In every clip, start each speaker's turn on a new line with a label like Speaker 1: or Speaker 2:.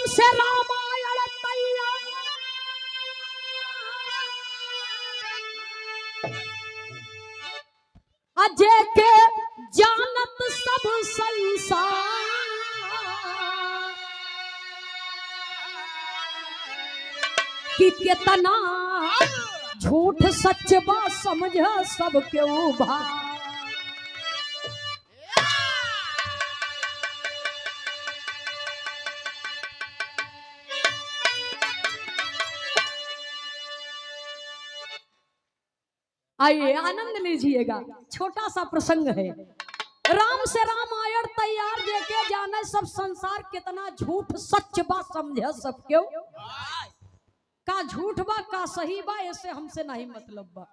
Speaker 1: से रामायण तैयार अजय के जानत सब संसार कि कितना झूठ सच बा समझ सबके उभा आइए आनंद लीजिएगा। छोटा सा प्रसंग है। राम से रामायण तैयार जेके जाने सब संसार कितना झूठ सच बा समझे सब क्यों का झूठ बा का सही बा ऐसे हमसे नहीं मतलब बा,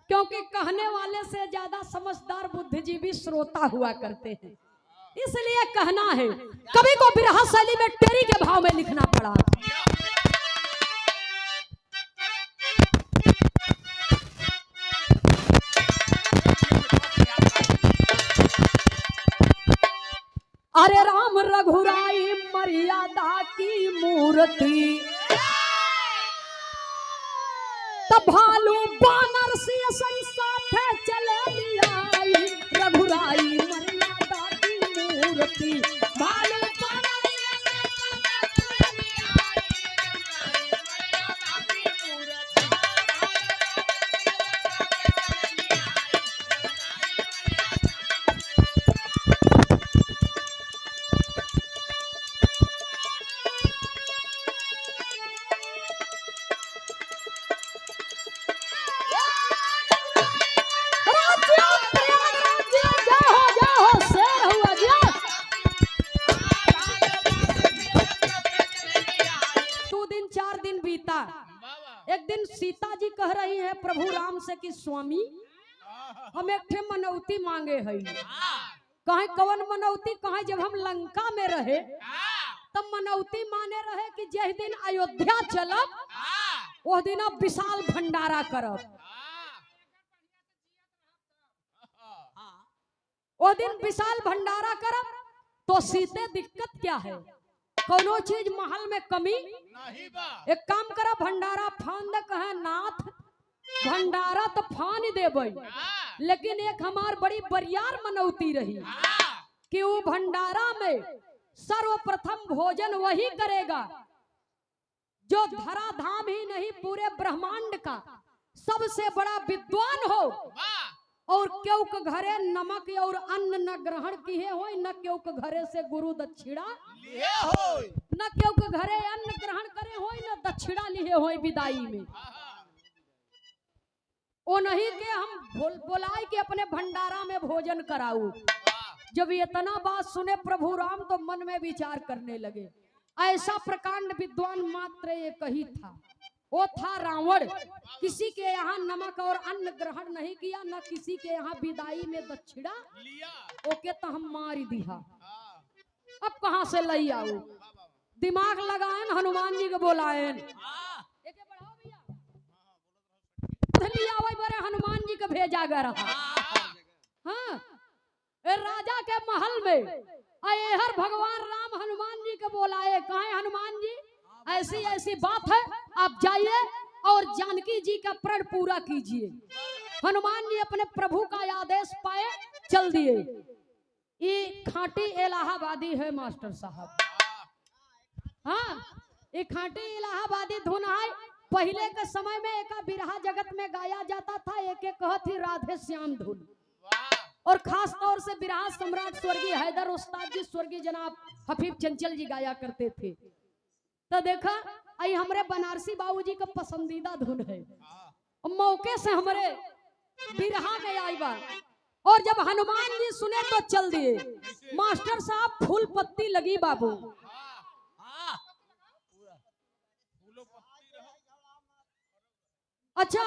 Speaker 1: क्योंकि कहने वाले से ज्यादा समझदार बुद्धिजीवी श्रोता हुआ करते हैं, इसलिए कहना है। कवि को बिरहा शैली में टेरी के भाव में लिखना पड़ा। अरे राम रघुराई मर्यादा की मूर्ति तब भालू बानर से संसाथ चले लियाई रघुराई मर्यादा की मूर्ति भालू बानर एक दिन सीता जी कह रही है प्रभु राम से कि स्वामी हम एक ठे मनौती मांगे है। कहे कवन मनौती? कहे जब हम लंका में रहे तब मनौती माने रहे कि जिस दिन अयोध्या चलब वो दिन अब विशाल भंडारा करब, वो दिन विशाल भंडारा करब। तो सीते दिक्कत क्या है? कोनो चीज महल में कमी नहीं बा। एक काम करा भंडारा फान दे। कहे नाथ भंडारा तो फान देबै, लेकिन एक हमार बड़ी बरियार मनौती रही कि वो भंडारा में सर्वप्रथम भोजन वही करेगा जो धराधाम ही नहीं पूरे ब्रह्मांड का सबसे बड़ा विद्वान हो, और क्यों के घरे नमक और अन्न न ग्रहण किए हो, न क्यों के घरे से गुरु दक्षिणा लिए हो, न क्यों के घरे अन्न ग्रहण करे हो, न दक्षिणा लिए हो विदाई में। ओ नहीं के हम बोलाए कि अपने भंडारा में भोजन कराऊ। जब इतना बात सुने प्रभु राम तो मन में विचार करने लगे। ऐसा प्रकांड विद्वान मात्र एक ही था, वो था रावण। किसी के यहाँ नमक और अन्न ग्रहण नहीं किया, न किसी के यहाँ विदाई में दक्षिणा ओके तो हम मार दिया। अब कहाँ से लई आऊ? दिमाग लगाएन हनुमान जी को बोलाएन। हनुमान जी को भेजा गया रहा। हाँ, राजा के महल में हर भगवान राम हनुमान जी को बोलाए। कहे हनुमान जी ऐसी ऐसी बात है, आप जाइए और जानकी जी का प्रण पूरा कीजिए। हनुमान जी अपने प्रभु का आदेश पाए चल दिए। ये खाटी इलाहाबादी है मास्टर साहब। हाँ, ये खाटी इलाहाबादी धुन है। पहले के समय में एक बिरहा जगत में गाया जाता था, एक एक कहत ही राधे श्याम धुन। और खास तौर से बिरहा सम्राट स्वर्गीय हैदर उस्ताद जी, स्वर्गीय जनाब हफीफ चंचल जी गाया करते थे। तो देखा आई हमारे बनारसी बाबूजी का पसंदीदा धुन है, मौके से हमारे बिरहा में आई बात। और जब हनुमान जी सुने तो चल दिए। मास्टर साहब फूल पत्ती लगी बाबू। अच्छा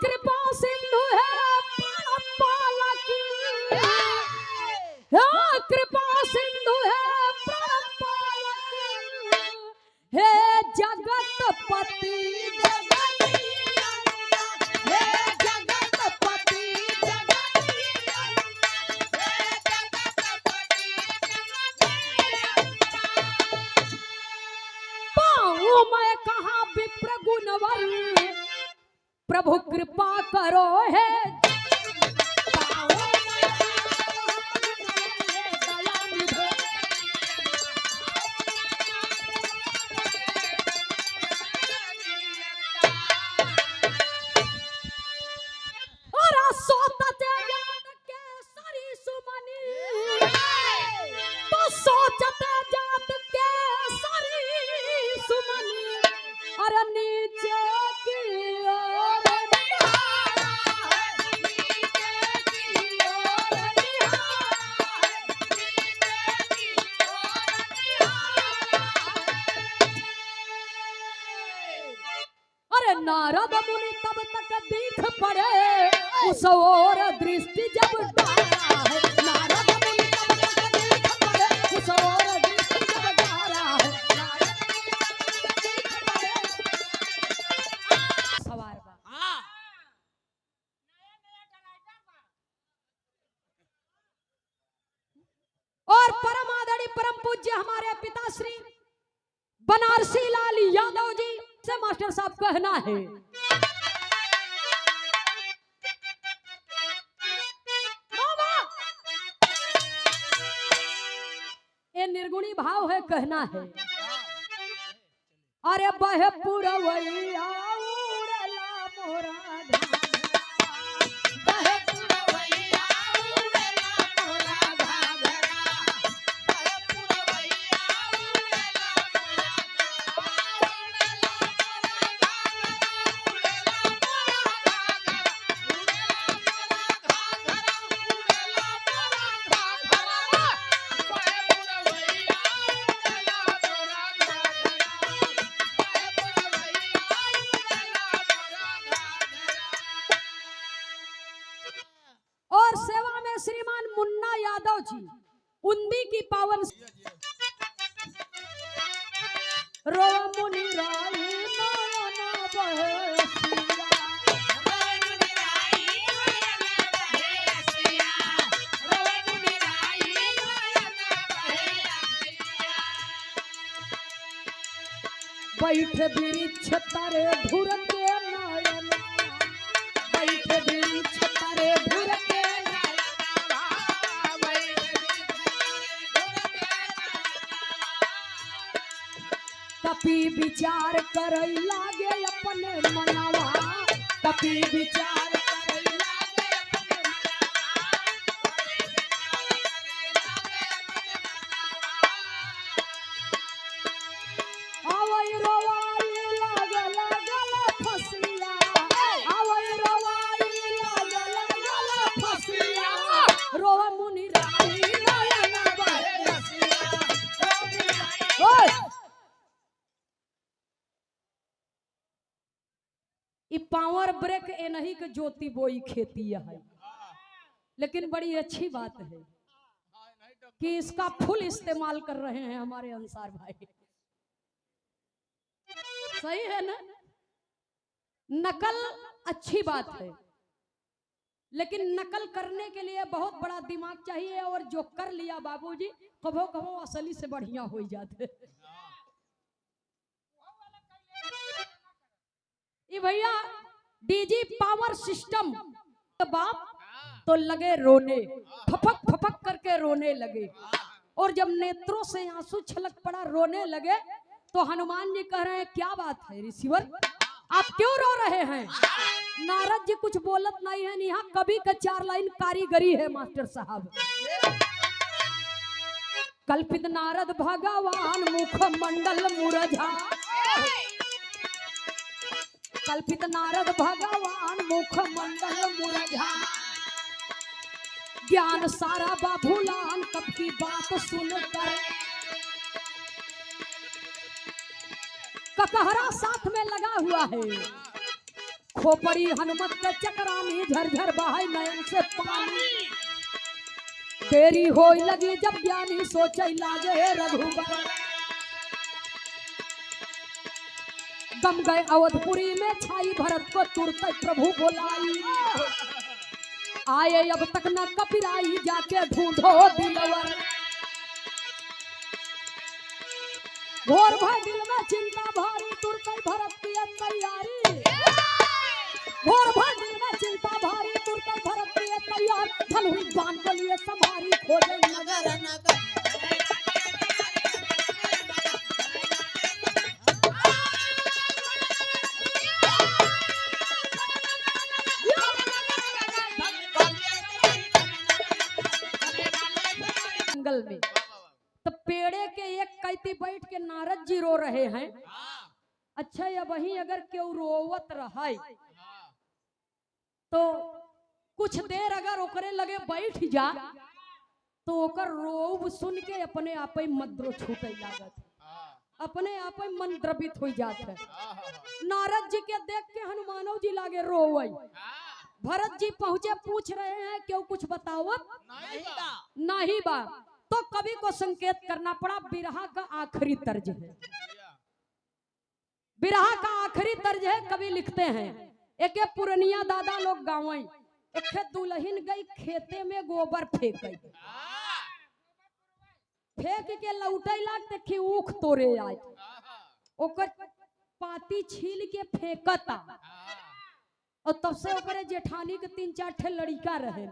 Speaker 1: कृपा सिंधु है परम पालक, हे कृपा सिंधु है परम पालक, हे जगतपति मैं कहा विप्र गुणवर, प्रभु कृपा करो है। और सोचते जात के सरी सुमनी, तो सोचते जात के सरी सुमनी, अरे नीचे की ओर निहारा है, नीचे की ओर निहारा है, नीचे की ओर निहारा है। अरे नारद मुनि तब तक दिख पड़े, उस ओर दृष्टि जब डाला है। नारद मुनि तब तक दिख पड़े, उस ओर दृष्टि जब डाला है। नारद मुनि तब तक दिख पड़े। सवार बा और परम आदरणीय परम पूज्य हमारे पिताश्री बनारसी लाल यादव जी से मास्टर साहब कहना है, ये निर्गुणी भाव है, कहना है, अरे बहे पुरवैया उड़ला मोरा और सेवा में श्रीमान मुन्ना यादव जी उन्दी की पावन रो मुनि राई नयन बहसिया, बैठ वृक्ष तरे धुर के नयन, बैठ वृक्ष तरे धुर के कपि विचार करई लागे अपने मनवा, कपि विचार करई लागे अपने मनवा। आवई रोवाई लागल गल फसिया, आवई रोवाई लागल गल फसिया, रोवा मुनि राई नयन बहसिया। पावर ब्रेक ए नहीं के ज्योति बोई खेती है, लेकिन बड़ी अच्छी बात है कि इसका फुल इस्तेमाल कर रहे हैं हमारे अंसार भाई। सही है ना? नकल अच्छी बात है, लेकिन नकल करने के लिए बहुत बड़ा दिमाग चाहिए, और जो कर लिया बाबूजी कभो कभो असली से बढ़िया हो जाते। ये भैया डीजी पावर सिस्टम बाप तो लगे रोने, फपक फपक करके रोने लगे, और जब नेत्रों से आंसू छलक पड़ा, रोने लगे, तो हनुमान जी कह रहे हैं क्या बात है रिसीवर, आप क्यों रो रहे हैं? नारद जी कुछ बोलत नहीं है, यहाँ कवि का 4 लाइन कारीगरी है मास्टर साहब। कल्पित नारद भगवान मुख मंडल मुरझा, कल्पित नारद भगवान मुख मंडल मुरझा, ज्ञान सारा बाबूलान कब की बात सुनकर, ककहरा साथ में लगा हुआ है, खोपड़ी हनुमत के चक्रामी झरझर बहाय नयन से पानी। देरी हो लगी जब ज्ञानी सोचे लागे रघुबर। गम गए अवधपुरी में छाई भरत को तुरंत प्रभु बुलाई। आए अब तक न कपिराई जाके ढूंढो दिलवर। घोर भय दिल में चिंता भारी तुरंत भरत की तैयारी। घोर भय दिल में चिंता भारी तुरंत भरत की तैयार। धनुष बाण के लिए संभारी खोजे नगर नगर। जंगल में तो पेड़े के एक कैती बैठ के नारद जी रो रहे हैं। अच्छा या वहीं अगर क्यों रोवत रहा तो कुछ देर अगर ओकरे लगे बैठ जा तो ओकर रोव सुन के अपने आप ही मद्रो छूटे लागत, अपने आप ही मन द्रवित हो जात है। नारद जी के देख के हनुमानव जी लागे रोवई। भरत जी पहुंचे पूछ रहे हैं क्यों कुछ बतावत नहीं बा। तो कवि को संकेत करना पड़ा बिरहा का आखिरी तर्ज है। बिरहा का आखिरी तर्ज है। कवि लिखते हैं एक पुरनिया दादा लोग गाँव एक दुल्हन गई खेते में गोबर फेंक के लौटे लाग के ऊख तोड़े आए। ओकर पाती छील के फेंकता और तब से ओकरे जेठानी के 3-4 ठे लड़का रहे।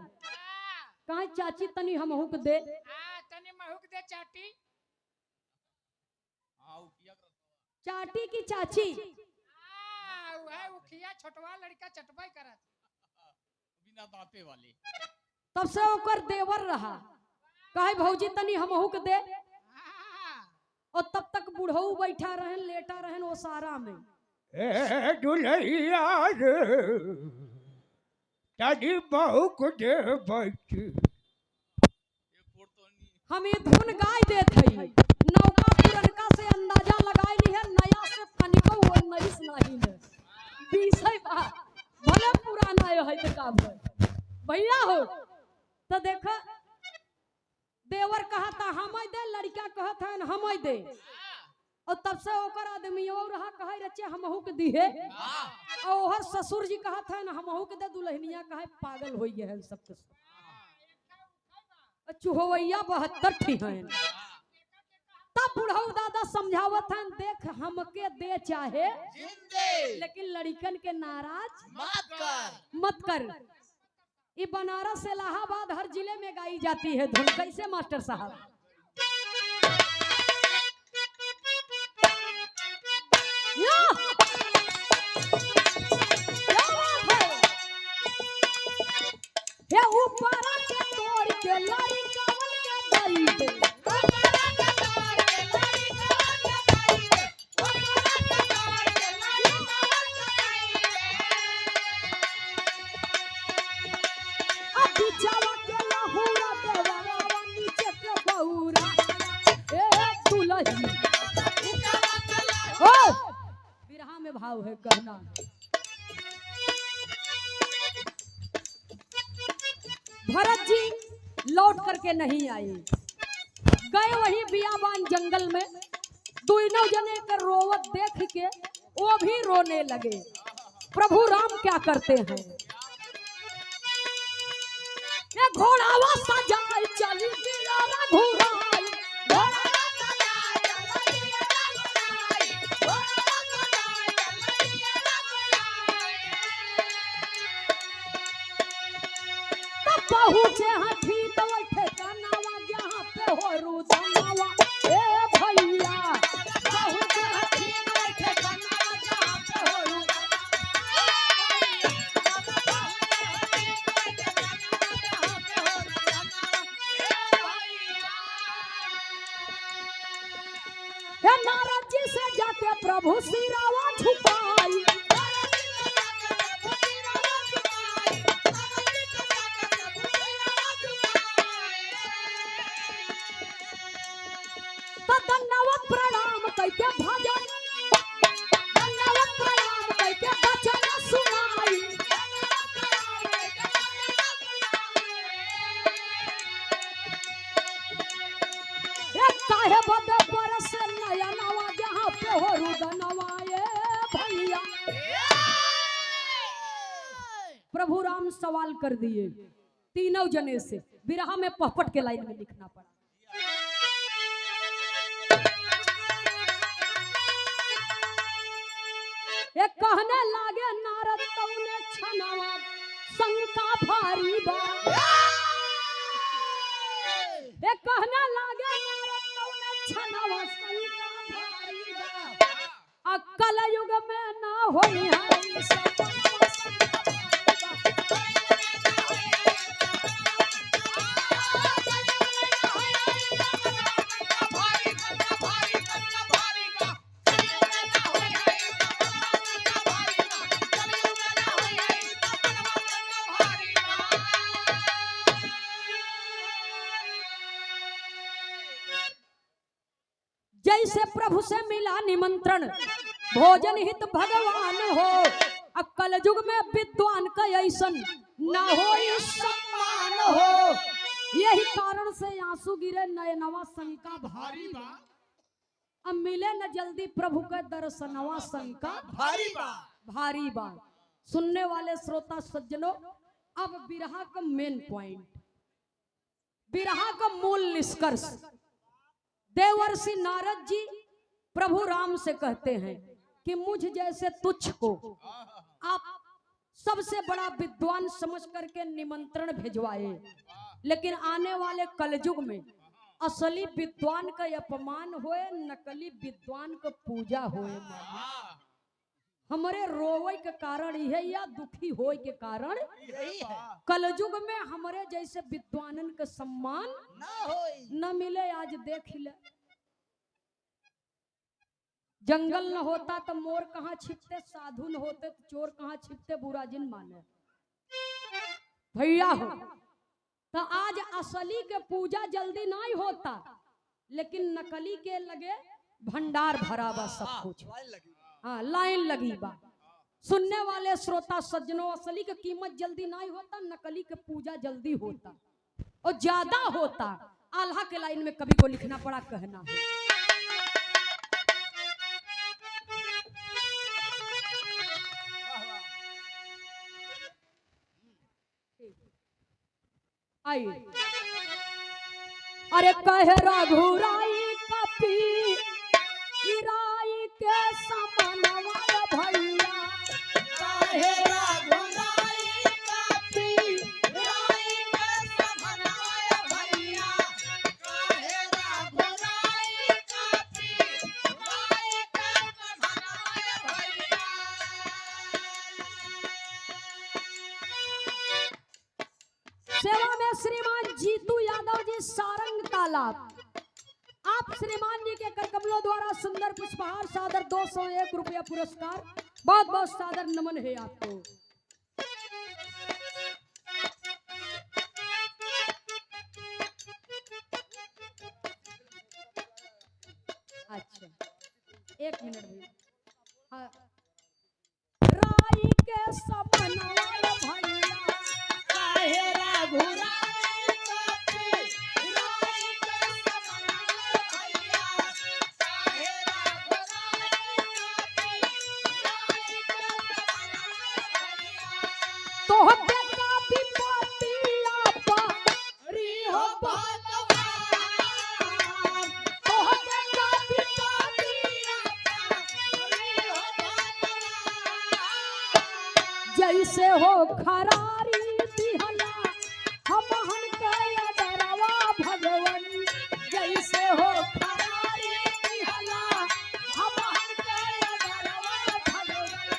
Speaker 1: कहा चाची तनी हमहू के दे चाटी। चाटी की चाची
Speaker 2: छोटवा लड़का चटवाई करत बिना दांते वाले।
Speaker 1: तब से ओकर देवर रहा। कहे भौजी तनी हमहू के दे। और तब तक बुढ़ऊ बैठा रहन लेटा रहन वो सारा में।
Speaker 3: दुल्हिया दादी बहू को दे बच्ची।
Speaker 1: हम ये धुन गाय देत हई। नौका पुरनका से अंदाजा लगाई नहीं है, नया से तनिको वो नईस नहीं है। 20 बार भले पुराना है तो का भैया हो। तो देखा देवर कहा था हम दे, लड़का कहा था हम दे। और तब से ओकर आदमी और रहा कहे रचे हमहू के दिहे। और हर ससुर जी कहा था हमहू के दे। दुल्हनिया कहे पागल हो गए हैं सब के सब। चुहवैया 72 ठी हैं। तब बुढ़ऊ दादा समझावत हैं देख हमके दे चाहे लेकिन लड़कन के नाराज मत कर। ये बनारस इलाहाबाद हर जिले में गाई जाती है धुन। कैसे मास्टर साहब? ये ऊपर के तोड़ के लड़ी कवन के दई दे। अब बिचावा के लहुरा देवा नीचे के बहुरा। ए दुल्हन ओ बिरहा में भाव है कहना। भरत जी लौट करके नहीं आए। गए वही बियाबान जंगल में। दोनों जने के रोवत देख के वो भी रोने लगे। प्रभु राम क्या करते हैं? ये घोड़ावा सजाई चली बिराना घुराई। पहुँचे हाँ ठीक बैठे कनावा जहाँ पे हो रुदनावा। ए भैया पहुँचे हाँ ठीक बैठे कनावा जहाँ पे हो रुदनावा। हे नारद जी से जाके प्रभु सिरावा झुकाई। प्रभु राम सवाल कर दिए तीनों जने से। बिरहा में पहपट के लाइन में लिखना पड़ा। एक कहने लागे नारद तौने छनावा शंका भारी बा। एक कहने लागे नारद तौने छनावा शंका भारी बा। अक्कल युग में ना होई है सब जैसे प्रभु से मिला निमंत्रण भोजन हित भगवान हो। अक्कल युग में विद्वान का ऐसन न हो सम्मान हो। यही कारण से आंसू गिरे नयनवा शंका भारी बा। अब मिले न जल्दी प्रभु के दर्शनवा शंका भारी बा। सुनने वाले श्रोता सज्जनों, अब बिरहा का मेन पॉइंट, बिरहा का मूल निष्कर्ष। देवर्षि नारद जी प्रभु राम से कहते हैं कि मुझ जैसे तुच्छ को आप सबसे बड़ा विद्वान समझ करके निमंत्रण भिजवाए, लेकिन आने वाले कलयुग में असली विद्वान का अपमान होए, नकली विद्वान का पूजा होए। हमारे रोवे के कारण यह या दुखी होए के कारण यही है। कलयुग में हमारे जैसे विद्वानन का सम्मान न मिले। आज देख ले, जंगल न होता तो मोर कहाँ छिपते, साधु न होते तो चोर कहाँ छिपते, बुरा जिन माने भैया हो। तो आज असली के पूजा जल्दी नहीं होता, लेकिन नकली के लगे भंडार भरा बा सब कुछ। हाँ, लाइन लगी बा। सुनने वाले श्रोता सज्जनों, असली की कीमत जल्दी नहीं होता, नकली के पूजा जल्दी होता और ज्यादा होता। आल्हा के लाइन में कभी को लिखना पड़ा, कहना है आई। अरे कहे रघुराई कपी राई के समनवा भैया। कहे रघुराई कपी राई के समनवा भैया। कहे रघुराई कपी राई के समनवा भैया। सेवा में श्रीमान जीतू यादव जी, सारंग तालाब। आप श्रीमान जी के कर कमलों द्वारा सुंदर पुष्पहार सादर 201 रुपया पुरस्कार। बहुत बहुत सादर नमन है आपको। अच्छा, एक मिनट भी। हाँ। राई के समनवा भैया। काहे रघुराई जैसे हो खरारी दिहला हमहन के डरवा भगवन। जैसे हो खरारी दिहला हमहन के डरवा भगवन।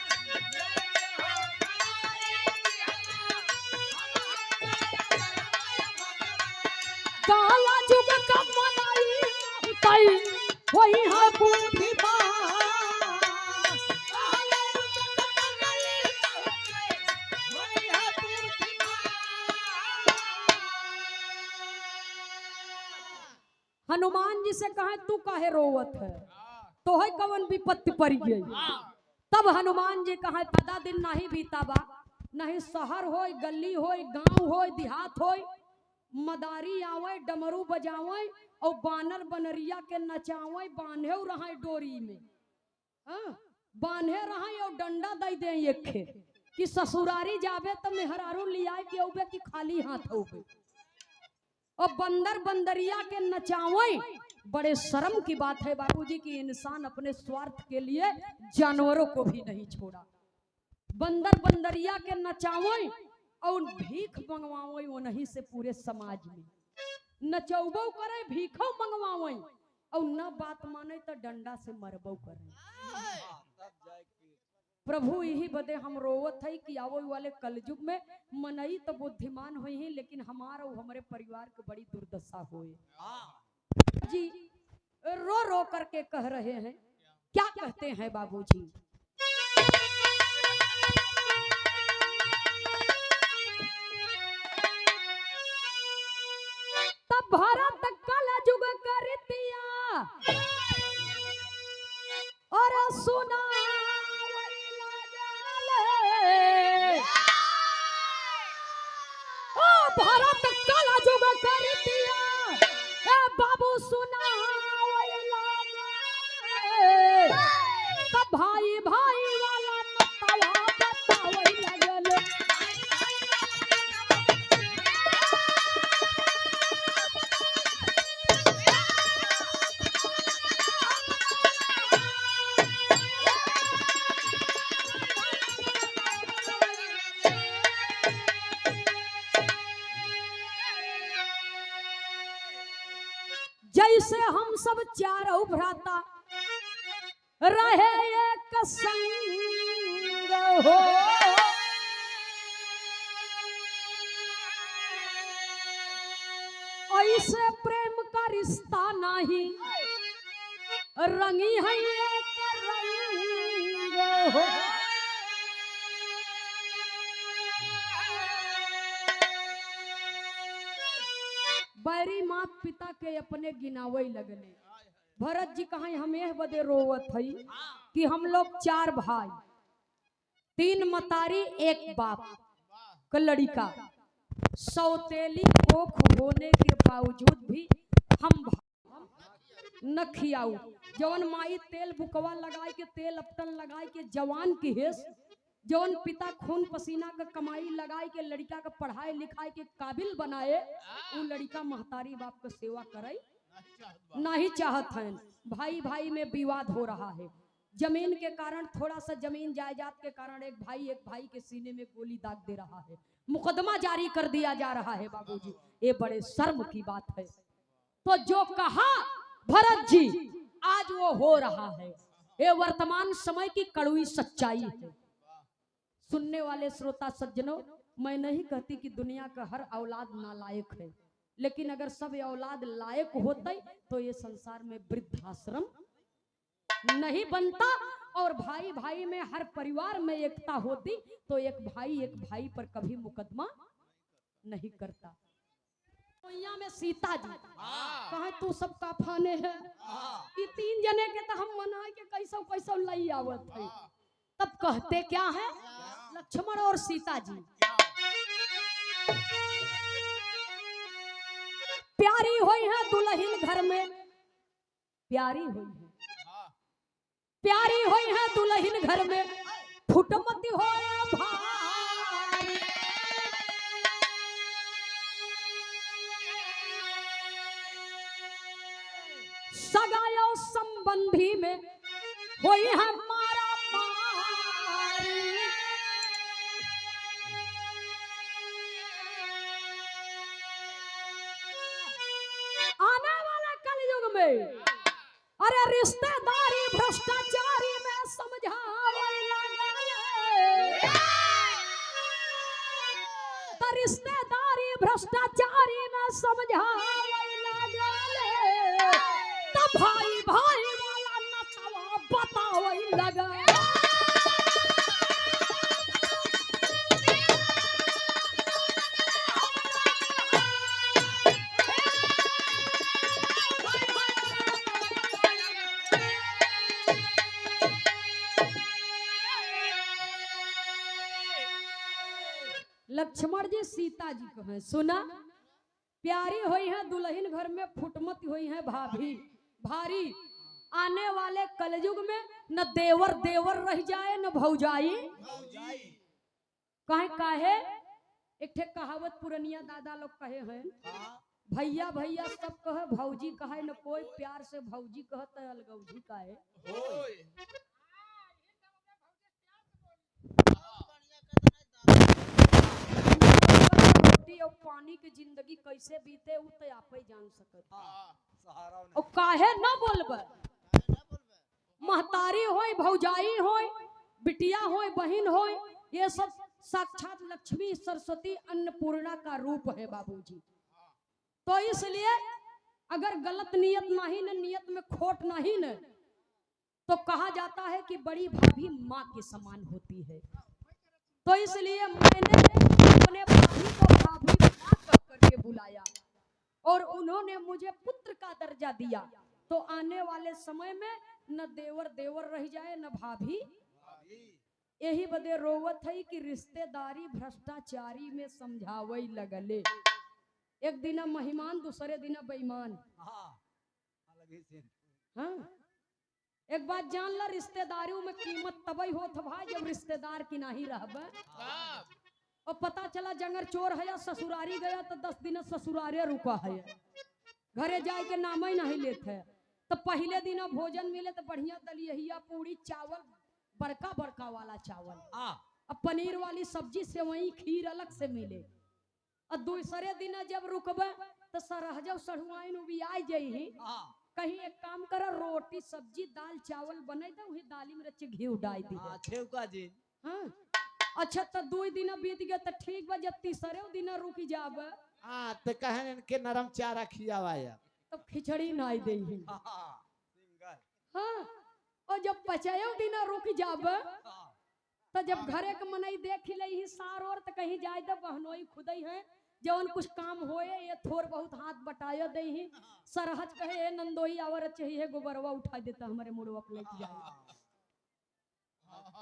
Speaker 1: काला जुग का मनाई कई होई है बुद्धिमान। हनुमान जी से कहा तू काहे रोवत है, तो है कवन विपत्ति पड़ गई। तब हनुमान जी कहा पदा दिन नहीं बीता बा, नहीं शहर होय, गली होय, गांव होय, देहात होय, मदारी आवे, डमरू बजावे और बानर बनरिया के नचावे, बांधे रहा डोरी में। बांधे रहा और डंडा दे दे एक खे कि ससुरारी जाबे तो मेहरारू लिया के औबे कि खाली हाथ होबे। और बंदर बंदरिया के नचावे, बड़े शर्म की बात है बाबूजी कि इंसान अपने स्वार्थ के लिए जानवरों को भी नहीं छोड़ा। बंदर बंदरिया के नचावे और भीख मंगवावे वो नहीं से पूरे समाज में नचौबो करे, भीखो मंगवावे और न बात माने तो डंडा से मरबो करे। प्रभु यही बदे हम रोवत है कि आवो वाले कलयुग में मनई तो बुद्धिमान हुई ही, लेकिन हमारा और हमारे परिवार की बड़ी दुर्दशा होए। जी रो रो करके कह रहे हैं, क्या कहते हैं बाबूजी? तब भारत कलयुग करतिया और सुना भारत काला जुग कर दिया ए बाबू सुना तब भाई भाई वाला नतवा बतावई लगल। जैसे हम सब चारों भ्राता रहे एक संग हो, ऐसे प्रेम का रिश्ता नहीं रंगी है एक रंग हो। बैरी मात पिता के अपने गिनावे लगले। भरत जी कहा हमें बदे रोवत है कि हम लोग 4 भाई, 3 मतारी, 1 बाप का लड़का, सौतेली कोख होने के बावजूद भी हम न खियाऊ। जवन माई तेल बुकवा लगाए के, तेल अपटन लगाए के जवान की हेस, जौन पिता खून पसीना का कमाई लगाए के लड़का का पढ़ाई लिखाई के काबिल बनाए, वो लड़का महतारी बाप का सेवा करे नहीं चाहत है। भाई भाई में विवाद हो रहा है, जमीन के कारण, थोड़ा सा जमीन जायदाद के कारण एक भाई के सीने में गोली दाग दे रहा है, मुकदमा जारी कर दिया जा रहा है। बाबूजी ये बड़े शर्म की बात है। तो जो कहा भरत जी आज वो हो रहा है, ये वर्तमान समय की कड़वी सच्चाई है। सुनने वाले श्रोता सज्जनों, मैं नहीं कहती कि दुनिया का हर औलाद नालायक है, लेकिन अगर सब औलाद लायक होते तो ये संसार में वृद्धाश्रम नहीं बनता, और भाई भाई में, हर परिवार में एकता होती तो एक भाई पर कभी मुकदमा नहीं करता। तो में सीता जी कहा तू सबका फाने है, ये 3 जने के तो हम मना के कैसा कैसा लाई आवत है। तब कहते क्या है लक्ष्मण और सीता जी, प्यारी हुई है दुल्हन घर में, प्यारी हुई है, प्यारी हुई है दुल्हन घर में, फुटमती हो भाई। सगायो संबंधी में हुई है मारा मारी। आने वाले कलयुग में अरे रिश्तेदारी भ्रष्टाचारी में समझावे लगे, तो रिश्तेदारी भ्रष्टाचारी में समझावे लगे, तो भाई भाई वाला नतवा बतावे लगे। लक्ष्मण जी सीता जी को है सुना, प्यारी हुई है दुल्हन घर में, फुटमती हुई है भाभी भारी। आने वाले कलयुग में न देवर देवर रह जाए न भौजाई, काहे काहे एक ठे कहावत पुरनिया दादा लोग कहे हैं, भैया भैया सब कहे भौजी कहे न कोई, प्यार से भौजी कहत है अलगौजी काहे। रोटी और पानी की जिंदगी कैसे बीते उ तो आप ही जान सकत। और काहे न बोलबे, महतारी होय भौजाई होय बिटिया होय बहन होय, ये सब साक्षात लक्ष्मी सरस्वती अन्नपूर्णा का रूप है बाबूजी। तो इसलिए अगर गलत नियत नहीं न, नियत में खोट नहीं न, तो कहा जाता है कि बड़ी भाभी माँ के समान होती है। तो इसलिए मैंने अपने भाभी को भाभी माँ कह करके बुलाया और उन्होंने मुझे पुत्र का दर्जा दिया। तो आने वाले समय में न देवर देवर रह जाए न भाभी। यही बदे रोवत है कि रिश्तेदारी भ्रष्टाचारी में समझावई लगले। एक दिन महिमान दूसरे दिन बेईमान। हाँ, एक बात जान ला, रिश्तेदारियों में कीमत तबई होत भाई जब रिश्तेदार की नहीं रहबे। और पता चला जंगर चोर है या ससुरारी गया तो 10 दिन ससुरारे रुका है, घरे जाए के नाम ही नहीं लेते है। तो पहले दिन भोजन मिले तो बढ़िया दलिया पूरी चावल, बड़का बड़का वाला चावल, अब पनीर वाली सब्जी से वही खीर अलग से मिले। और दूसरे दिन जब रुकबे तो सरहजव सढ़ुआइन भी आ जाई, कहीं एक काम कर रोटी सब्जी दाल चावल बने दे, वही दाली में रच घी डाल दी। हाँ, अच्छा तो 2 दिन बीत गए तो ठीक बा, जब तीसरे दिन रुक जाबे
Speaker 4: तो कहन के नरम चारा खियावाया
Speaker 1: तब खिचड़ी नहीं दे। हाँ, और जब 5 दिन रुक जाबे तो जब घरे के मनई देख ले ही सार और तो कहीं जाए तो बहनोई खुदई है जवन कुछ काम होए ये थोड़ बहुत हाथ बटाया दे ही। सरहज कहे नंदोई आवर चाहिए गोबरवा उठा देता हमारे मुड़वा को लेके जाए।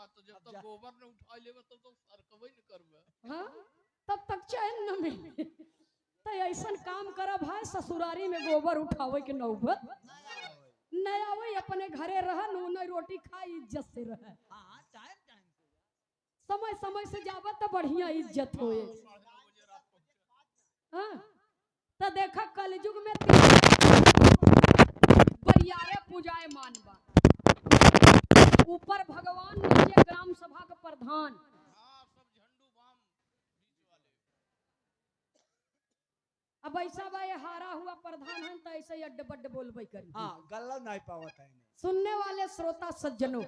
Speaker 2: तो जब तक गोबर न उठा लेबे तब तो सरकबे न करबे।
Speaker 1: हाँ, तब तक चैन न मिले। तो ऐसा काम करा भाई, ससुरारी में गोबर उठावे के नौबत न आवे, अपने घरे रह नून रोटी खाई इज्जत से रह। समय समय से जावे तो बढ़िया इज्जत होए। हाँ, तो देखा कलयुग में बरियारे पूजाए मानबा, ऊपर भगवान नीचे ग्राम सभा का प्रधान। अब ऐसा बा ये हारा हुआ प्रधान है तो ऐसे ही अड्डे बड्डे बोलबे करी।
Speaker 4: गल्ला नहीं पावत है
Speaker 1: सुनने वाले श्रोता सज्जनों,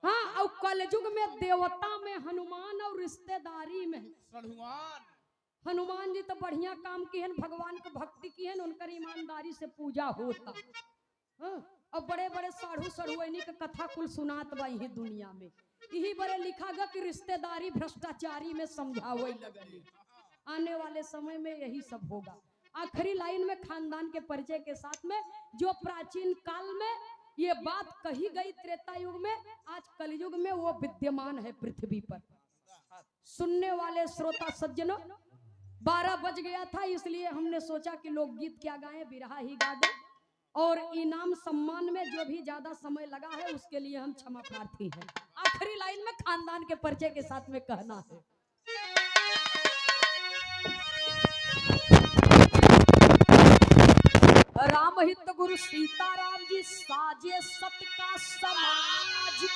Speaker 1: हाँ, और कलयुग में देवता में हनुमान और रिश्तेदारी में हनुमान जी तो बढ़िया काम की है, भगवान को भक्ति की है, उनकर ईमानदारी से पूजा होता। हाँ, और बड़े बड़े साढ़ू सढ़ुआइनी का कथा कुल सुनात बा यही दुनिया में। यही बड़े लिखा गया कि रिश्तेदारी भ्रष्टाचारी में समझावे लगली। आने वाले समय में यही सब होगा। आखिरी लाइन में खानदान के परिचय के साथ में, जो प्राचीन काल में ये बात कही गई त्रेता युग में, आज कलयुग में वो विद्यमान है पृथ्वी पर। सुनने वाले श्रोता सज्जनों, 12 बज गया था, इसलिए हमने सोचा कि लोकगीत क्या गाएं, बिरहा ही गा दें। और इनाम सम्मान में जो भी ज्यादा समय लगा है उसके लिए हम क्षमा प्रार्थी हैं। आखिरी लाइन में खानदान के परिचय के साथ में कहना है, राम हित गुरु सीताराम जी साजे सत का समाज,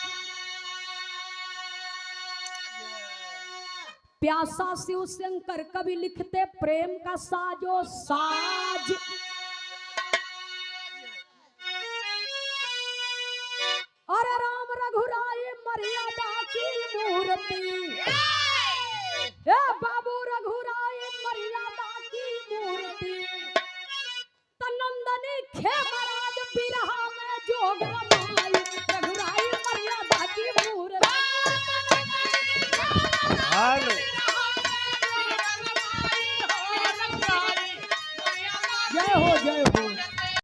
Speaker 1: प्यासा शिव शंकर कवि लिखते प्रेम का साजो साज। और राम रघुराई मर्यादा की मूर्ति, बाबू रघुराई मर्यादा की मूर्ति, तनंदनी खेमराज बिरहा में जोगा माई, रघुराई मर्यादा की मूर्ति। जय हो।